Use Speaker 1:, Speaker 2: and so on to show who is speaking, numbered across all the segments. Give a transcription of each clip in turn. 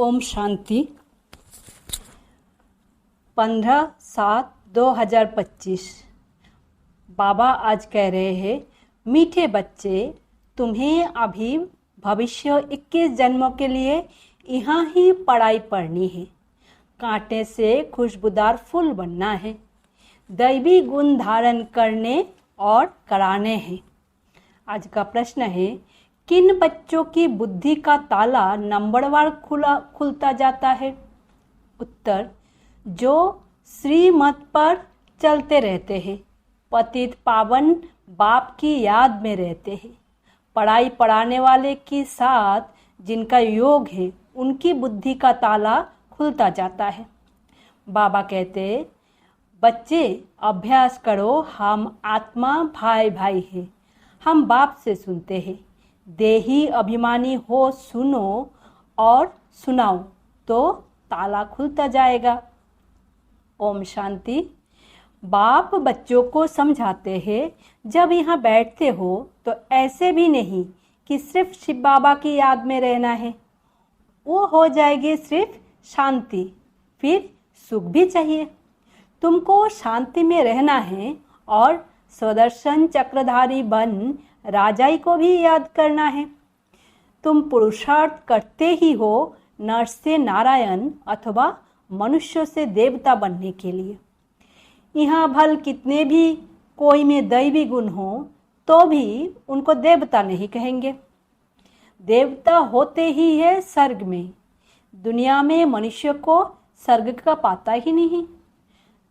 Speaker 1: ओम शांति। 15/7/2025। बाबा आज कह रहे हैं, मीठे बच्चे, तुम्हें अभी भविष्य 21 जन्मों के लिए यहाँ ही पढ़ाई पढ़नी है। कांटे से खुशबूदार फूल बनना है, दैवी गुण धारण करने और कराने हैं। आज का प्रश्न है, किन बच्चों की बुद्धि का ताला नंबरवार खुलता जाता है? उत्तर, जो श्रीमत पर चलते रहते हैं, पतित पावन बाप की याद में रहते हैं, पढ़ाई पढ़ाने वाले के साथ जिनका योग है, उनकी बुद्धि का ताला खुलता जाता है। बाबा कहते, बच्चे अभ्यास करो, हम आत्मा भाई भाई हैं, हम बाप से सुनते हैं। देही अभिमानी हो, सुनो और सुनाओ तो ताला खुलता जाएगा। ओम शांति। बाप बच्चों को समझाते हैं, जब यहाँ बैठते हो तो ऐसे भी नहीं कि सिर्फ शिव बाबा की याद में रहना है, वो हो जाएगी सिर्फ शांति, फिर सुख भी चाहिए। तुमको शांति में रहना है और सुदर्शन चक्रधारी बन राजाई को भी याद करना है। तुम पुरुषार्थ करते ही हो नर से नारायण अथवा मनुष्य से देवता बनने के लिए। यहाँ भल कितने भी कोई में दैवी गुण हो तो भी उनको देवता नहीं कहेंगे। देवता होते ही है स्वर्ग में। दुनिया में मनुष्य को स्वर्ग का पता ही नहीं।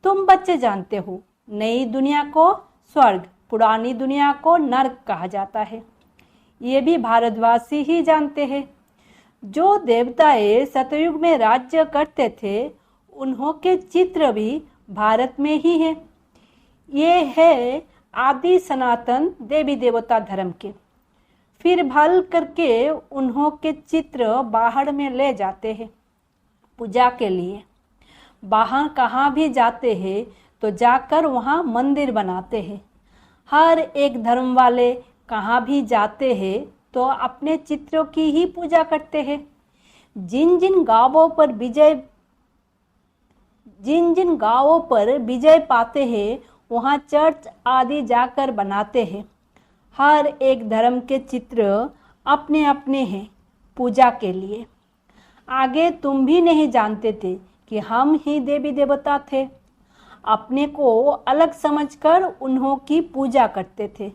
Speaker 1: तुम बच्चे जानते हो, नई दुनिया को स्वर्ग, पुरानी दुनिया को नरक कहा जाता है। ये भी भारतवासी ही जानते हैं। जो देवताएं सतयुग में राज्य करते थे, उन्हों के चित्र भी भारत में ही है। ये है आदि सनातन देवी देवता धर्म के। फिर भल करके उन्हों के चित्र बाहर में ले जाते हैं पूजा के लिए। बाहर कहाँ भी जाते हैं तो जाकर वहाँ मंदिर बनाते हैं। हर एक धर्म वाले कहाँ भी जाते हैं तो अपने चित्रों की ही पूजा करते हैं। जिन जिन गांवों पर विजय पाते हैं, वहाँ चर्च आदि जाकर बनाते हैं। हर एक धर्म के चित्र अपने अपने हैं पूजा के लिए। आगे तुम भी नहीं जानते थे कि हम ही देवी देवता थे। अपने को अलग समझकर उन्हों की पूजा करते थे।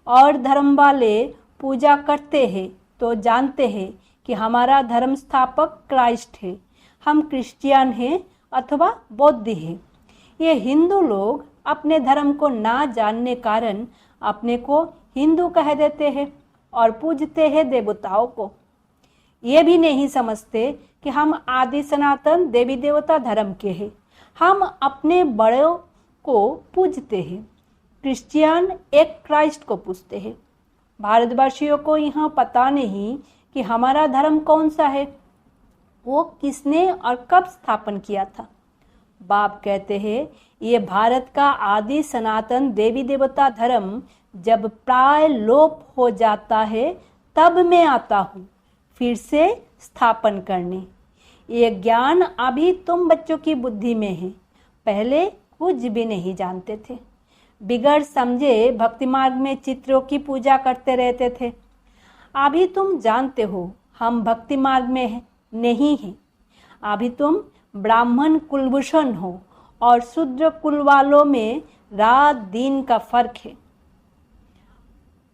Speaker 1: और धर्म वाले पूजा करते हैं तो जानते हैं कि हमारा धर्म स्थापक क्राइस्ट है, हम क्रिश्चियन हैं अथवा बौद्ध हैं। ये हिंदू लोग अपने धर्म को ना जानने कारण अपने को हिंदू कह देते हैं और पूजते हैं देवताओं को। ये भी नहीं समझते कि हम आदि सनातन देवी देवता धर्म के हैं। हम अपने बड़ों को पूजते हैं। क्रिश्चियन एक क्राइस्ट को पूजते हैं। भारतवासियों को यहाँ पता नहीं कि हमारा धर्म कौन सा है, वो किसने और कब स्थापन किया था। बाप कहते हैं, ये भारत का आदि सनातन देवी देवता धर्म जब प्राय लोप हो जाता है, तब मैं आता हूँ फिर से स्थापन करने। ये ज्ञान अभी तुम बच्चों की बुद्धि में है। पहले कुछ भी नहीं जानते थे। बिगड़ समझे भक्ति मार्ग में चित्रों की पूजा करते रहते थे। अभी तुम जानते हो, हम भक्ति मार्ग में नहीं हैं। अभी तुम ब्राह्मण कुलभूषण हो और शूद्र कुल वालों में रात दिन का फर्क है।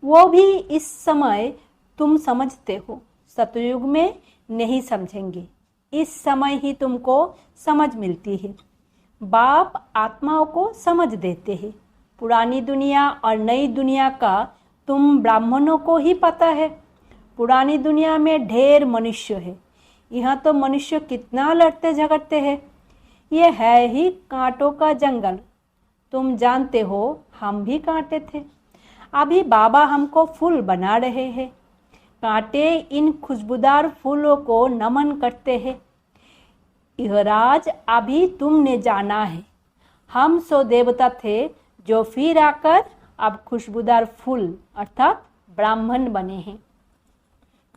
Speaker 1: वो भी इस समय तुम समझते हो, सतयुग में नहीं समझेंगे। इस समय ही तुमको समझ मिलती है। बाप आत्माओं को समझ देते हैं। पुरानी दुनिया और नई दुनिया का तुम ब्राह्मणों को ही पता है। पुरानी दुनिया में ढेर मनुष्य है। यहाँ तो मनुष्य कितना लड़ते झगड़ते हैं। ये है ही कांटों का जंगल। तुम जानते हो, हम भी कांटे थे। अभी बाबा हमको फूल बना रहे हैं। कांटे इन खुशबूदार फूलों को नमन करते हैं। यह राज अभी तुमने जाना है। हम सो देवता थे जो फिर आकर अब खुशबूदार फूल अर्थात ब्राह्मण बने हैं।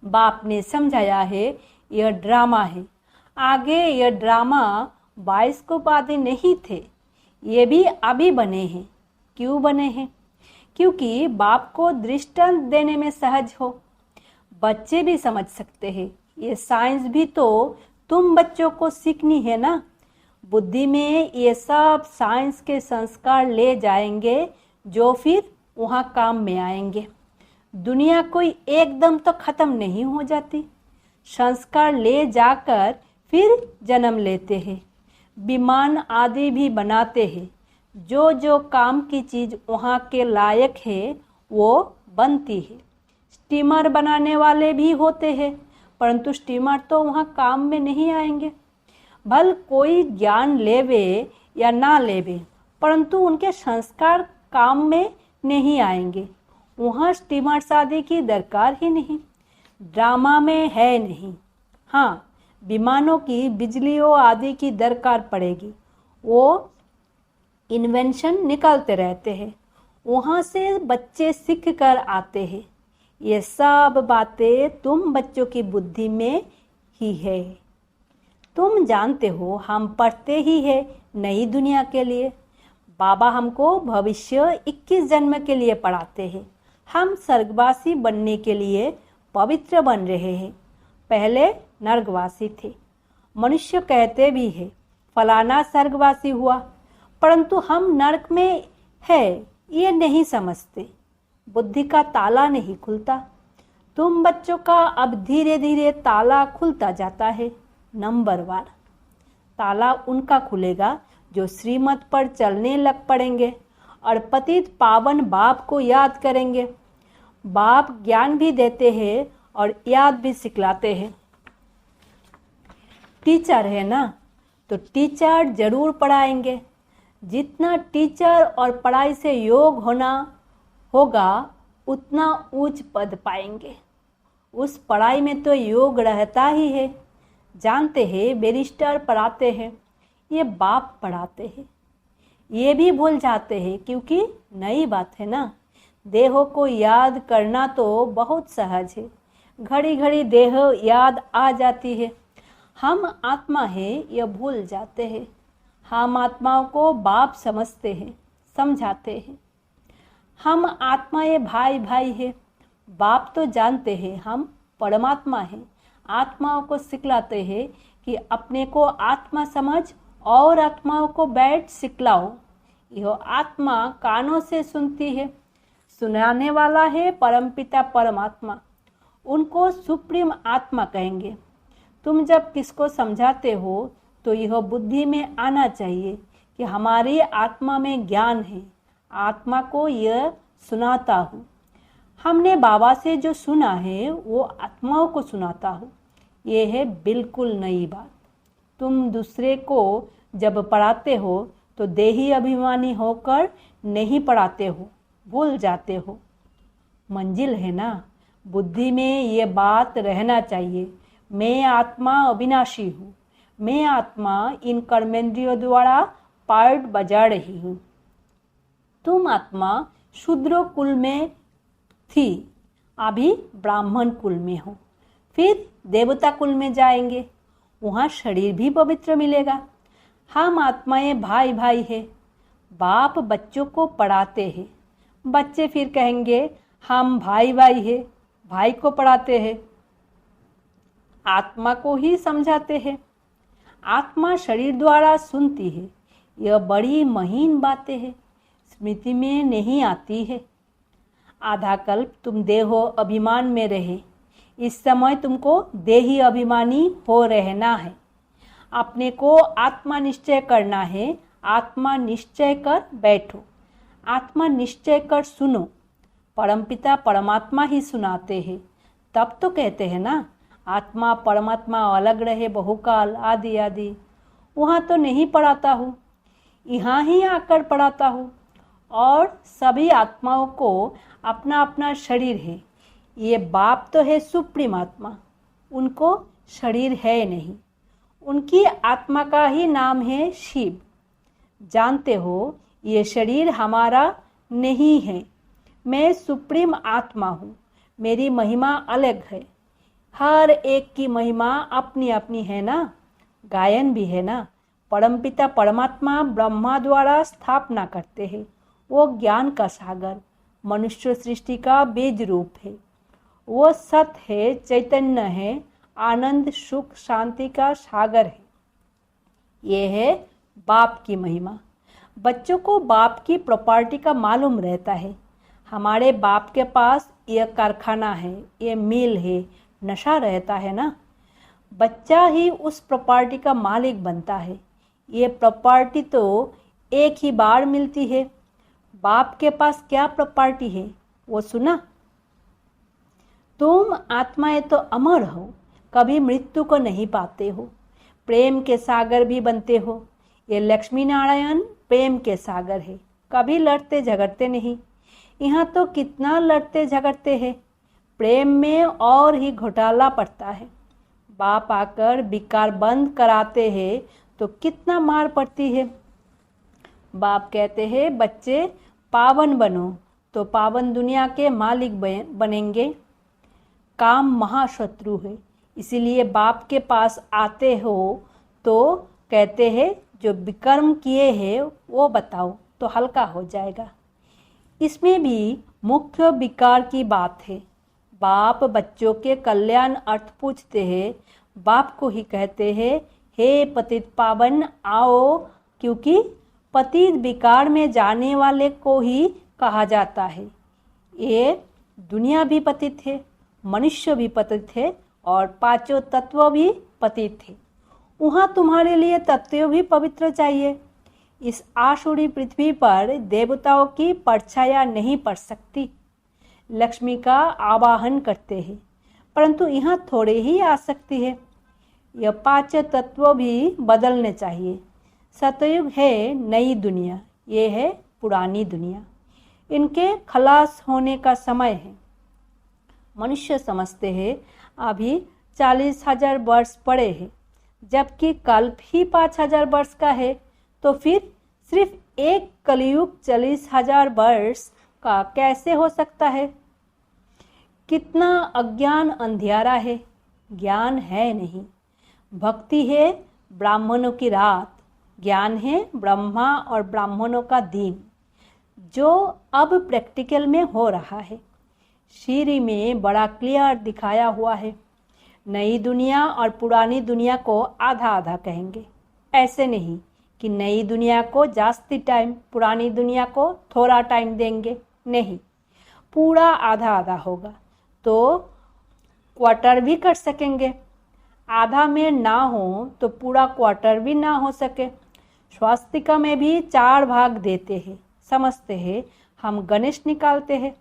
Speaker 1: बाप ने समझाया है, यह ड्रामा है। आगे ये ड्रामा बाइस्कोप आदि नहीं थे, ये भी अभी बने हैं। क्यों बने हैं? क्योंकि बाप को दृष्टांत देने में सहज हो, बच्चे भी समझ सकते हैं। ये साइंस भी तो तुम बच्चों को सीखनी है ना। बुद्धि में ये सब साइंस के संस्कार ले जाएंगे जो फिर वहाँ काम में आएंगे। दुनिया कोई एकदम तो खत्म नहीं हो जाती, संस्कार ले जाकर फिर जन्म लेते हैं। विमान आदि भी बनाते हैं, जो जो काम की चीज वहाँ के लायक है वो बनती है। स्टीमर बनाने वाले भी होते हैं, परंतु स्टीमर तो वहाँ काम में नहीं आएंगे। भल कोई ज्ञान लेवे या ना लेवे, परंतु उनके संस्कार काम में नहीं आएंगे। वहाँ स्टीमर आदि की दरकार ही नहीं, ड्रामा में है नहीं। हाँ, विमानों की, बिजलियों आदि की दरकार पड़ेगी। वो इन्वेंशन निकालते रहते हैं, वहाँ से बच्चे सीख कर आते हैं। ये सब बातें तुम बच्चों की बुद्धि में ही है। तुम जानते हो हम पढ़ते ही है नई दुनिया के लिए। बाबा हमको भविष्य 21 जन्म के लिए पढ़ाते हैं। हम स्वर्गवासी बनने के लिए पवित्र बन रहे हैं। पहले नरकवासी थे। मनुष्य कहते भी है फलाना स्वर्गवासी हुआ, परंतु हम नरक में है ये नहीं समझते। बुद्धि का ताला नहीं खुलता। तुम बच्चों का अब धीरे धीरे ताला खुलता जाता है। नंबर 1 ताला उनका खुलेगा जो श्रीमत पर चलने लग पड़ेंगे और पतित पावन बाप को याद करेंगे। बाप ज्ञान भी देते हैं और याद भी सिखलाते हैं। टीचर है ना, तो टीचर जरूर पढ़ाएंगे। जितना टीचर और पढ़ाई से योग होना होगा उतना उच्च पद पाएंगे। उस पढ़ाई में तो योग रहता ही है। जानते हैं बैरिस्टर पढ़ाते हैं, ये बाप पढ़ाते हैं। ये भी भूल जाते हैं क्योंकि नई बात है ना। देहों को याद करना तो बहुत सहज है, घड़ी घड़ी देह याद आ जाती है। हम आत्मा है यह भूल जाते हैं। हम आत्माओं को बाप समझते हैं, समझाते हैं। हम आत्मा ये भाई भाई है। बाप तो जानते हैं हम परमात्मा हैं। आत्माओं को सिखलाते हैं कि अपने को आत्मा समझ और आत्माओं को बैठ सिखलाओ। यह आत्मा कानों से सुनती है, सुनाने वाला है परमपिता परमात्मा। उनको सुप्रीम आत्मा कहेंगे। तुम जब किसको समझाते हो तो यह बुद्धि में आना चाहिए कि हमारी आत्मा में ज्ञान है। आत्मा को यह सुनाता हूँ। हमने बाबा से जो सुना है वो आत्माओं को सुनाता हूँ। ये है बिल्कुल नई बात। तुम दूसरे को जब पढ़ाते हो तो देही अभिमानी होकर नहीं पढ़ाते हो, भूल जाते हो। मंजिल है ना, बुद्धि में ये बात रहना चाहिए। मैं आत्मा अविनाशी हूँ। मैं आत्मा इन कर्मेंद्रियों द्वारा पार्ट बजा रही हूँ। तुम आत्मा शूद्र कुल में थी, अभी ब्राह्मण कुल में हो, फिर देवता कुल में जाएंगे, वहाँ शरीर भी पवित्र मिलेगा। हम आत्माएं भाई भाई है। बाप बच्चों को पढ़ाते हैं, बच्चे फिर कहेंगे हम भाई भाई है, भाई को पढ़ाते हैं, आत्मा को ही समझाते हैं। आत्मा शरीर द्वारा सुनती है। यह बड़ी महीन बातें हैं, स्मृति में नहीं आती है। आधा कल्प तुम देहो अभिमान में रहे, इस समय तुमको देही अभिमानी हो रहना है। अपने को आत्मा निश्चय करना है। आत्मा निश्चय कर बैठो, आत्मा निश्चय कर सुनो। परमपिता परमात्मा ही सुनाते हैं। तब तो कहते हैं ना आत्मा परमात्मा अलग रहे बहुकाल आदि आदि। वहाँ तो नहीं पढ़ाता हूँ, यहाँ ही आकर पढ़ाता हूँ। और सभी आत्माओं को अपना अपना शरीर है। ये बाप तो है सुप्रीम आत्मा, उनको शरीर है नहीं। उनकी आत्मा का ही नाम है शिव। जानते हो ये शरीर हमारा नहीं है। मैं सुप्रीम आत्मा हूँ, मेरी महिमा अलग है। हर एक की महिमा अपनी अपनी है ना। गायन भी है ना। परमपिता परमात्मा ब्रह्मा द्वारा स्थापना करते हैं। वो ज्ञान का सागर, मनुष्य सृष्टि का बीज रूप है। वो सत है, चैतन्य है, आनंद सुख शांति का सागर है। ये है बाप की महिमा। बच्चों को बाप की प्रॉपर्टी का मालूम रहता है। हमारे बाप के पास ये कारखाना है, ये मिल है, नशा रहता है ना। बच्चा ही उस प्रॉपर्टी का मालिक बनता है। ये प्रॉपर्टी तो एक ही बार मिलती है। बाप के पास क्या प्रॉपर्टी है वो सुना? तुम आत्माएं तो अमर हो, कभी मृत्यु को नहीं पाते हो, प्रेम के सागर भी बनते हो। ये लक्ष्मी नारायण प्रेम के सागर है, कभी लड़ते झगड़ते नहीं। यहाँ तो कितना लड़ते झगड़ते हैं, प्रेम में और ही घोटाला पड़ता है। बाप आकर विकार बंद कराते हैं तो कितना मार पड़ती है। बाप कहते हैं बच्चे पावन बनो, तो पावन दुनिया के मालिक बनेंगे। काम महाशत्रु है, इसीलिए बाप के पास आते हो तो कहते हैं जो विकर्म किए हैं वो बताओ, तो हल्का हो जाएगा। इसमें भी मुख्य विकार की बात है। बाप बच्चों के कल्याण अर्थ पूछते हैं। बाप को ही कहते हैं हे पतित पावन आओ, क्योंकि पतित विकार में जाने वाले को ही कहा जाता है। ये दुनिया भी पतित है, मनुष्य भी पतित है और पांचों तत्व भी पतित है। वहाँ तुम्हारे लिए तत्व भी पवित्र चाहिए। इस आसुरी पृथ्वी पर देवताओं की परछाया नहीं पड़ सकती। लक्ष्मी का आवाहन करते हैं, परंतु यहाँ थोड़े ही आ सकती है। यह पांच तत्व भी बदलने चाहिए। सतयुग है नई दुनिया, ये है पुरानी दुनिया। इनके खलास होने का समय है। मनुष्य समझते हैं अभी 40,000 वर्ष पड़े हैं, जबकि कल्प ही 5,000 वर्ष का है। तो फिर सिर्फ एक कलयुग 40,000 वर्ष का कैसे हो सकता है? कितना अज्ञान अंधियारा है, ज्ञान है नहीं। भक्ति है ब्राह्मणों की रात, ज्ञान है ब्रह्मा और ब्राह्मणों का दिन, जो अब प्रैक्टिकल में हो रहा है। शीरी में बड़ा क्लियर दिखाया हुआ है। नई दुनिया और पुरानी दुनिया को आधा आधा कहेंगे। ऐसे नहीं कि नई दुनिया को जास्ती टाइम, पुरानी दुनिया को थोड़ा टाइम देंगे, नहीं, पूरा आधा आधा होगा। तो क्वार्टर भी कर सकेंगे। आधा में ना हो तो पूरा क्वार्टर भी ना हो सके। स्वास्तिका में भी 4 भाग देते हैं, समझते हैं हम गणेश निकालते हैं।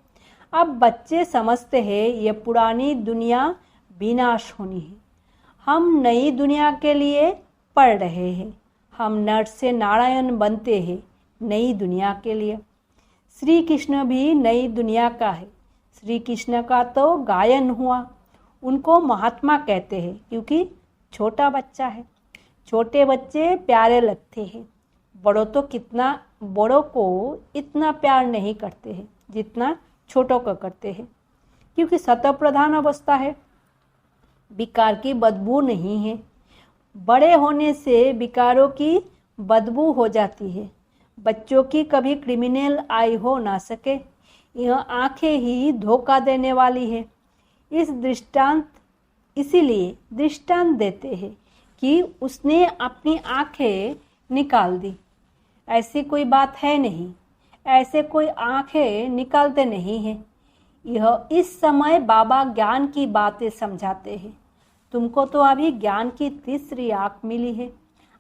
Speaker 1: अब बच्चे समझते हैं ये पुरानी दुनिया विनाश होनी है। हम नई दुनिया के लिए पढ़ रहे हैं। हम नर से नारायण बनते हैं नई दुनिया के लिए। श्री कृष्ण भी नई दुनिया का है। श्री कृष्ण का तो गायन हुआ। उनको महात्मा कहते हैं क्योंकि छोटा बच्चा है। छोटे बच्चे प्यारे लगते हैं। बड़ों को इतना प्यार नहीं करते हैं जितना छोटों को करते हैं, क्योंकि सतह प्रधान अवस्था है। विकार की बदबू नहीं है। बड़े होने से विकारों की बदबू हो जाती है। बच्चों की कभी क्रिमिनल आई हो ना सके। यह आंखें ही धोखा देने वाली है। इसीलिए दृष्टांत देते हैं कि उसने अपनी आंखें निकाल दी। ऐसी कोई बात है नहीं। ऐसे कोई आंखें निकालते नहीं हैं। यह इस समय बाबा ज्ञान की बातें समझाते हैं। तुमको तो अभी ज्ञान की तीसरी आंख मिली है।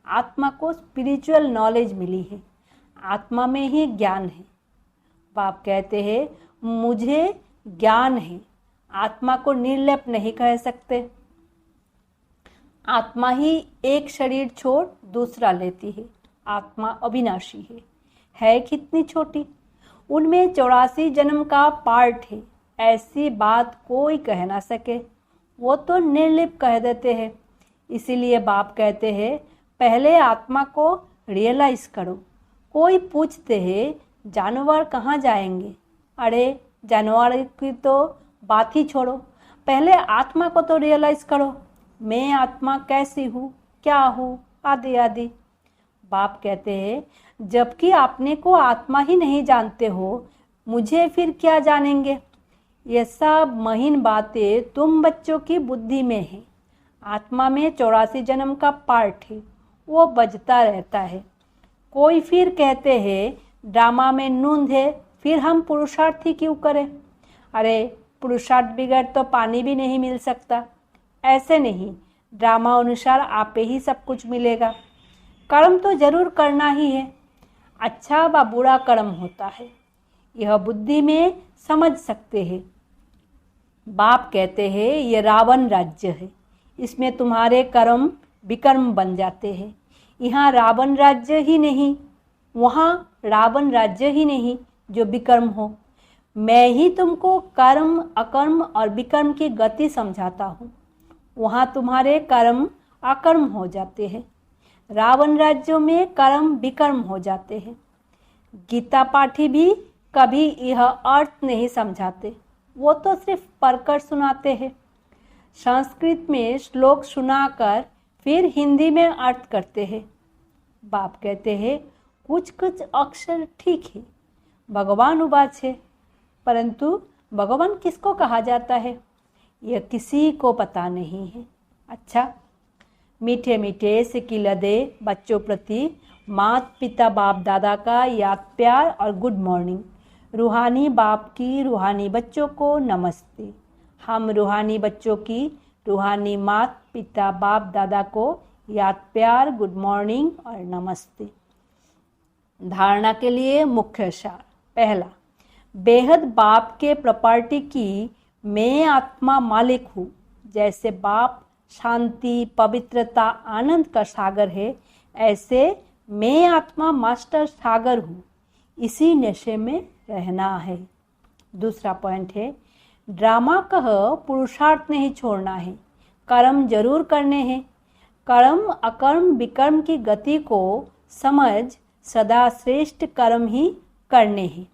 Speaker 1: आत्मा को स्पिरिचुअल नॉलेज मिली है। आत्मा में ही ज्ञान है। बाप कहते हैं मुझे ज्ञान है। आत्मा को निर्लेप नहीं कह सकते। आत्मा ही एक शरीर छोड़ दूसरा लेती है। आत्मा अविनाशी है कितनी छोटी। उनमें 84 जन्म का पार्ट है। ऐसी बात कोई कह ना सके। वो तो निर्लिप कह देते हैं। इसीलिए बाप कहते हैं पहले आत्मा को रियलाइज करो। कोई पूछते हैं जानवर कहाँ जाएंगे? अरे जानवर की तो बात ही छोड़ो, पहले आत्मा को तो रियलाइज करो। मैं आत्मा कैसी हूँ, क्या हूँ, आदि आदि। बाप कहते हैं, जबकि अपने को आत्मा ही नहीं जानते हो, मुझे फिर क्या जानेंगे। ये सब महीन बातें तुम बच्चों की बुद्धि में है। आत्मा में 84 जन्म का पार्ट है, वो बजता रहता है। कोई फिर कहते हैं ड्रामा में नूंद है, फिर हम पुरुषार्थ ही क्यों करें। अरे पुरुषार्थ बगैर तो पानी भी नहीं मिल सकता। ऐसे नहीं, ड्रामा अनुसार आपे ही सब कुछ मिलेगा। कर्म तो जरूर करना ही है। अच्छा व बुरा कर्म होता है, यह बुद्धि में समझ सकते हैं। बाप कहते हैं ये रावण राज्य है, इसमें तुम्हारे कर्म विकर्म बन जाते हैं। यहाँ रावण राज्य ही नहीं, वहाँ रावण राज्य ही नहीं जो विकर्म हो। मैं ही तुमको कर्म, अकर्म और विकर्म की गति समझाता हूँ। वहाँ तुम्हारे कर्म अकर्म हो जाते हैं। रावण राज्यों में कर्म विकर्म हो जाते हैं। गीता पाठी भी कभी यह अर्थ नहीं समझाते, वो तो सिर्फ पढ़कर सुनाते हैं। संस्कृत में श्लोक सुनाकर फिर हिंदी में अर्थ करते हैं। बाप कहते हैं कुछ कुछ अक्षर ठीक है, भगवान उबाच है, परंतु भगवान किसको कहा जाता है यह किसी को पता नहीं है। अच्छा, मीठे मीठे सिकिलदे बच्चों प्रति माता पिता बाप दादा का याद प्यार और गुड मॉर्निंग। रूहानी बाप की रूहानी बच्चों को नमस्ते। हम रूहानी बच्चों की रूहानी माता पिता बाप दादा को याद प्यार, गुड मॉर्निंग और नमस्ते। धारणा के लिए मुख्य सार। पहला, बेहद बाप के प्रॉपर्टी की मैं आत्मा मालिक हूँ। जैसे बाप शांति, पवित्रता, आनंद का सागर है, ऐसे मैं आत्मा मास्टर सागर हूँ। इसी नशे में रहना है। दूसरा पॉइंट है, ड्रामा कह पुरुषार्थ नहीं छोड़ना है, कर्म जरूर करने हैं। कर्म अकर्म विकर्म की गति को समझ सदा श्रेष्ठ कर्म ही करने हैं।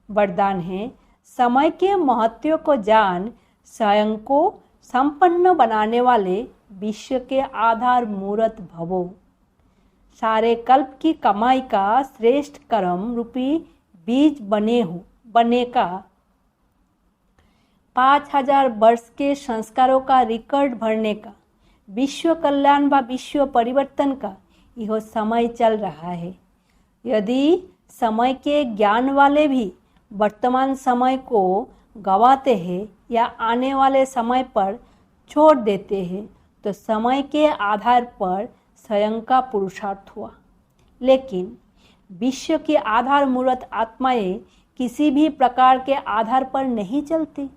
Speaker 1: वरदान है, समय के महत्व को जान स्वयं को संपन्न बनाने वाले विश्व के आधार मूर्त भवो। सारे कल्प की कमाई का श्रेष्ठ कर्म रूपी बीज बने का 5000 वर्ष के संस्कारों का रिकॉर्ड भरने का, विश्व कल्याण व विश्व परिवर्तन का यह समय चल रहा है। यदि समय के ज्ञान वाले भी वर्तमान समय को गवाते हैं या आने वाले समय पर छोड़ देते हैं, तो समय के आधार पर स्वयं का पुरुषार्थ हुआ। लेकिन विश्व की आधार मूर्त आत्माएं किसी भी प्रकार के आधार पर नहीं चलती।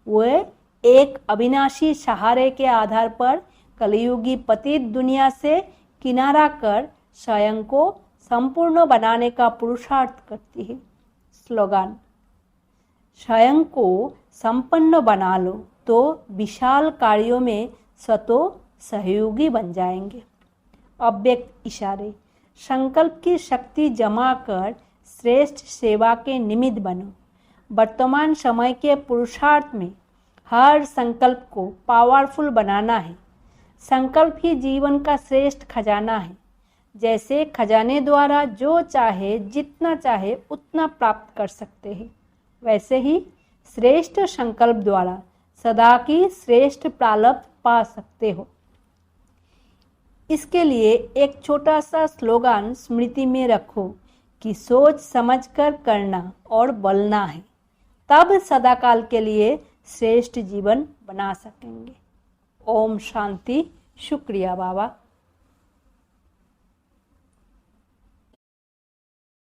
Speaker 1: वे एक अविनाशी सहारे के आधार पर कलयुगी पतित दुनिया से किनारा कर स्वयं को संपूर्ण बनाने का पुरुषार्थ करती है। स्लोगन, स्वयं को संपन्न बना लो तो विशाल कार्यों में स्वतः सहयोगी बन जाएंगे। अव्यक्त इशारे, संकल्प की शक्ति जमा कर श्रेष्ठ सेवा के निमित्त बनो। वर्तमान समय के पुरुषार्थ में हर संकल्प को पावरफुल बनाना है। संकल्प ही जीवन का श्रेष्ठ खजाना है। जैसे खजाने द्वारा जो चाहे जितना चाहे उतना प्राप्त कर सकते हैं, वैसे ही श्रेष्ठ संकल्प द्वारा सदा की श्रेष्ठ प्राप्त पा सकते हो। इसके लिए एक छोटा सा स्लोगन स्मृति में रखो कि सोच समझकर करना और बोलना है, तब सदाकाल के लिए श्रेष्ठ जीवन बना सकेंगे। ओम शांति। शुक्रिया बाबा।